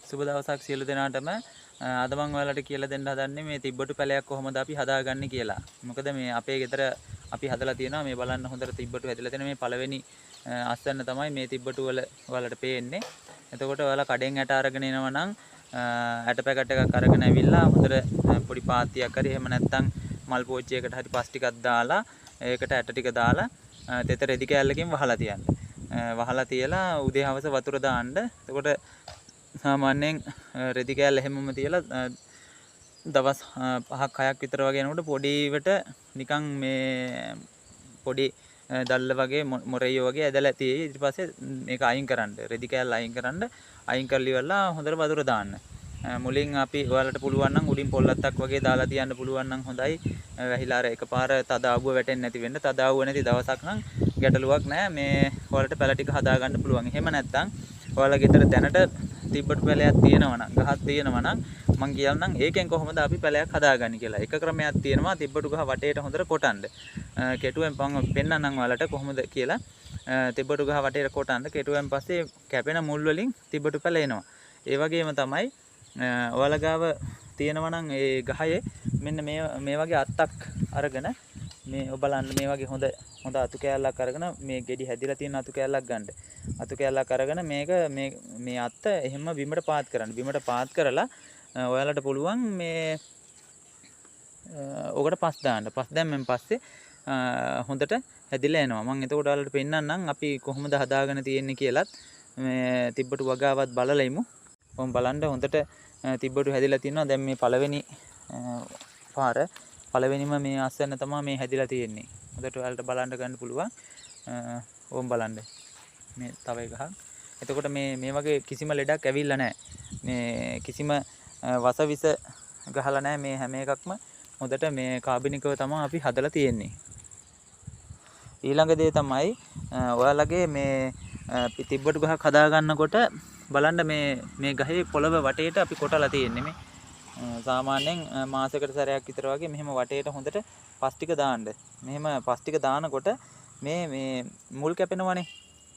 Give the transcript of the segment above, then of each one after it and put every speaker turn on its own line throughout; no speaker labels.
සුබ දවසක් සියලු දෙනාටම. අද මම ඔයාලට කියලා දෙන්න හදන්නේ මේ තිබ්බටු පැලයක් කොහොමද අපි හදාගන්නේ කියලා. මොකද මේ අපේ ගෙදර අපි හදලා තියෙනවා මේ බලන්න හොඳට තිබ්බටු හැදලා තියෙන මේ පළවෙනි අස්වැන්න තමයි මේ තිබ්බටු වල ඔයාලට පේන්නේ. එතකොට ඔයාලා කඩෙන් ඇට අරගෙන එනවා නම් ඇට පැකට් එකක් අරගෙන ඇවිල්ලා හොඳට පොඩි පාත්තියක් හරි එහෙම නැත්නම් මල් පෝච්චියකට හරි පස් ටිකක් දාලා ඒකට ඇට ටික දාලා තෙත රෙදි කෑල්ලකින් වහලා තියන්න. වහලා තියලා උදේ හවස වතුර දාන්න. එතකොට සාමාන්‍යයෙන් රෙදි කෑල්ල හැමම තියලා දවස් 5ක් 6ක් විතර වගේ යනකොට පොඩිවට නිකන් මේ පොඩි දල්ල වගේ මොරෙයෝ වගේ ඇදලා තියෙයි. ඊට පස්සේ මේක අයින් කරන්න. රෙදි කෑල්ල අයින් කරන්න. අයින් කරලි වෙලා හොඳට වතුර දාන්න. මුලින් අපි ඔයාලට පුළුවන් නම් උඩින් පොල්ලත්තක් වගේ දාලා තියන්න පුළුවන් නම් හොඳයි. වැහිලා අර එකපාර තද ආවුව වැටෙන්නේ නැති වෙන්න. තද ආවුව නැති දවසක් නම් ගැටලුවක් නැහැ. මේ ඔයාලට පැල ටික හදා ගන්න පුළුවන්. එහෙම නැත්නම් ඔයාලා ගෙදර දැනට තිබ්බටු පැලයක් තියෙනවා නම් ගහක් තියෙනවා නම් මම කියන්නම් ඒකෙන් කොහොමද අපි පැලයක් හදාගන්නේ කියලා. එක ක්‍රමයක් තියෙනවා තිබ්බටු ගහ වටේට හොඳට කොටන්න. කෙටුවෙන් පෙන්නන්නම් ඔයාලට කොහොමද කියලා. තිබ්බටු ගහ වටේට කොටන්න කෙටුවෙන් පස්සේ කැපෙන මුල් වලින් තිබ්බටු පැල එනවා. ඒ වගේම තමයි ඔයාලා ගාව තියෙනවා නම් ඒ ගහේ මෙන්න මේ වගේ අත්තක් අරගෙන මේ ඔබ බලන්න මේ වගේ හොඳ අතු කෑල්ලක් අරගෙන මේ ගෙඩි හැදිලා තියෙන අතු කෑල්ලක් ගන්න. අතු කෑල්ලක් අරගෙන මේක මේ අත්ත එහෙම බිමට පාත් කරන්න. බිමට පාත් කරලා ඔයාලට පුළුවන් මේ ඔකට පස් දාන්න. පස් දැම්මෙන් පස්සේ හොඳට හැදිලා එනවා. මම එතකොට ඔයාලට පෙන්නන්නම් අපි කොහොමද හදාගෙන තියෙන්නේ කියලාත් මේ තිබ්බටු වගාවත් බලලා ඉමු. කොහොම බලන්න හොඳට තිබ්බටු හැදිලා තියෙනවා. දැන් මේ පළවෙනි පාර පළවෙනිම මේ අස්වැන්න තමයි මේ හැදිලා තියෙන්නේ. හොඳට ඔයාලට බලන්න ගන්න පුළුවන්. ඕම් බලන්න. මේ තව එකක්. එතකොට මේ වගේ කිසිම ලෙඩක් ඇවිල්ලා නැහැ. මේ කිසිම වසවිස ගහලා නැහැ මේ හැම එකක්ම හොඳට මේ කාබනිකව තමයි අපි හදලා තියෙන්නේ. ඊළඟ දේ තමයි ඔයාලගේ මේ තිබ්බටු ගහක් හදා ගන්නකොට බලන්න මේ ගහේ පොළව වටේට අපි කොටලා තියෙන්නේ මේ සාමාන්‍යයෙන් මාසයකට සැරයක් විතර වගේ මෙහෙම වටේට හොඳට පස් ටික දාන්න. මෙහෙම පස් ටික දානකොට මේ මුල් කැපෙනවනේ.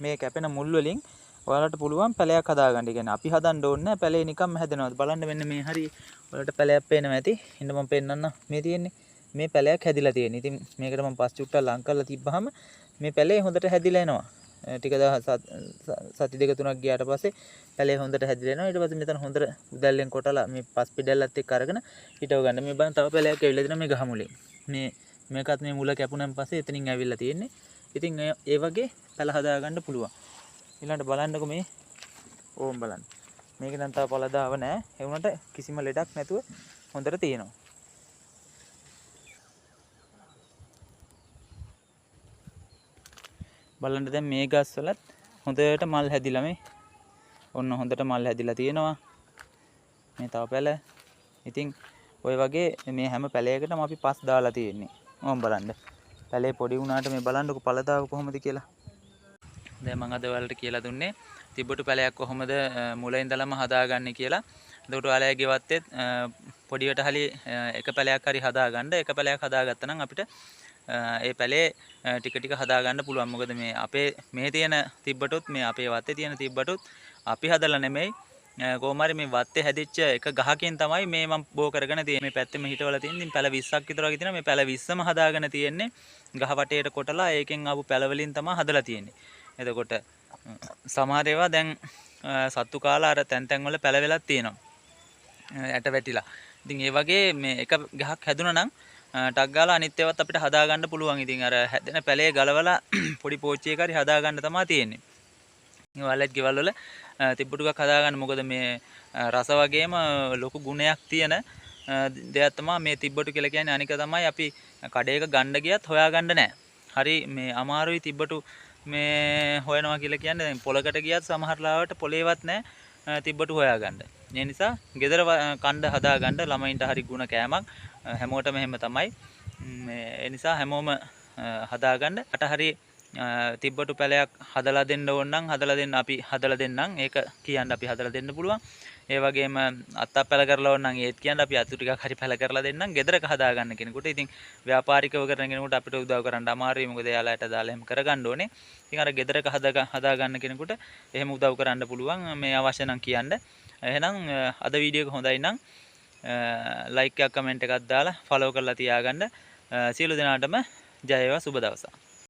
මේ කැපෙන මුල් වලින් ඔයාලට පුළුවන් පැලයක් හදාගන්න. කියන්නේ අපි හදන්න ඕනේ නැහැ. පැලේ නිකම්ම හැදෙනවා. බලන්න මෙන්න මේ හරිය ඔයාලට පැලයක් පේනවා ඇති. ඉන්න මම පෙන්නන්න මේ තියෙන්නේ. මේ පැලයක් හැදිලා තියෙන්නේ. ඉතින් මේකට මම පස් චුට්ටක් ලං කරලා තිබ්බහම මේ පැලේ හොඳට හැදිලා එනවා. ටික දවස් සති දෙක තුනක් ගියාට පස්සේ පැලේ හොඳට හැදිලා එනවා. ඊට පස්සේ මෙතන හොඳට උදැල්ලෙන් කොටලා මේ පස් පිටැල්ලත් එක්ක අරගෙන හිටව ගන්න. මේ බලන්න තව පැලයක් ඇවිල්ලා දෙනවා මේ ගහ මුලේ. මේකත් මේ මුල කැපුණන් පස්සේ එතනින් ඇවිල්ලා තියෙන්නේ. ඉතින් ඒ වගේ පැල හදා ගන්න පුළුවන්. ඊළඟට බලන්නකො මේ ඕම් බලන්න. මේක නම් තව පළදාව නැහැ. ඒ වුණාට කිසිම ලෙඩක් නැතුව හොඳට තියෙනවා. බලන්න දැන් මේ ගස්වලත් හොඳට මල් හැදිලා මේ. ඔන්න හොඳට මල් හැදිලා තියෙනවා. මේ තව පැල. ඉතින් ওই වගේ මේ හැම පැලයකටම අපි පස් දාලා තියෙන්නේ. ඕම් බලන්න. පැලේ පොඩි වුණාට මේ බලන්නකො පළදාව කොහොමද කියලා. දැන් මම අද ඔයාලට කියලා දුන්නේ තිබ්බටු පැලයක් කොහොමද මුලින් ඉඳලම හදාගන්නේ කියලා. එතකොට ඔයාලා ගෙවත්තේ පොඩියට හරි එක පැලයක් හරි හදාගන්න. එක පැලයක් හදාගත්තා නම් අපිට ඒ පැලේ ටික හදාගන්න පුළුවන්. මොකද මේ අපේ මේ තියෙන තිබ්බටුත් මේ අපේ වත්තේ තියෙන තිබ්බටුත් අපි හදලා නෙමෙයි. කොහොම හරි මේ වත්තේ හැදිච්ච එක ගහකින් තමයි මේ මම බෝ කරගෙන තියෙන්නේ. මේ පැත්තෙම හිටවලා තියෙන පැල 20ක් විතර වගේ තියෙනවා. මේ පැල 20ම හදාගෙන තියෙන්නේ ගහ වටේට කොටලා ඒකෙන් ආපු පැල වලින් තමයි හදලා තියෙන්නේ. එතකොට සමහර ඒවා දැන් සත්තු කාලා අර තැන් වල පැල වෙලක් තියෙනවා. ඇට වැටිලා. ඉතින් ඒ වගේ මේ එක ගහක් හැදුනා නම් ටක් ගාලා අනිත් ඒවාත් අපිට හදා ගන්න පුළුවන්. ඉතින් අර හැදෙන පැලේ ගලවලා පොඩි පෝච්චියක හරි හදා ගන්න තමයි තියෙන්නේ. මේ ඔයාලත් ගෙවල් වල තිබ්බටු එකක් හදා ගන්න. මොකද මේ රස වගේම ලොකු ගුණයක් තියෙන දෙයක් තමයි මේ තිබ්බටු කියලා කියන්නේ. අනික තමයි අපි කඩේක ගන්න ගියත් හොයාගන්න නැහැ. හරි මේ අමාරුයි තිබ්බටු මේ හොයනවා කියලා කියන්නේ. දැන් පොලකට ගියත් සමහර ලාවට පොලේවත් නැහැ තිබ්බටු හොයාගන්න. ඒ නිසා ගෙදර කණ්ඩ හදාගන්න ළමයින්ට හරි ಗುಣ කෑමක් හැමෝටම එහෙම තමයි. ඒ නිසා හැමෝම හදාගන්න. අට හරි තිබ්බටු පැලයක් හදලා දෙන්න ඕන නම් හදලා දෙන්න අපි හදලා දෙන්නම්. ඒක කියන්න අපි හදලා දෙන්න පුළුවන්. ඒ වගේම අත්තක් පැල කරලා ඕන නම් ඒත් කියන්න අපි අතු ටිකක් හරි පැල කරලා දෙන්නම්. ගෙදරක හදාගන්න කෙනෙකුට. ඉතින් ව්‍යාපාරිකව කරන කෙනෙකුට අපිට උදව් කරන්න අමාරුයි. මොකද එයාලට දාලා එහෙම කරගන්න ඕනේ. ඉතින් අර ගෙදරක හදාගන්න කෙනෙකුට එහෙම උදව් කරන්න පුළුවන්. මේ අවශ්‍ය නම් කියන්න. එහෙනම් අද වීඩියෝ එක හොඳයි නම් ලයික් එකක් කමෙන්ට් එකක් දාලා ෆලෝ කරලා තියාගන්න. සියලු දෙනාටම ජය වේවා සුබ දවසක්.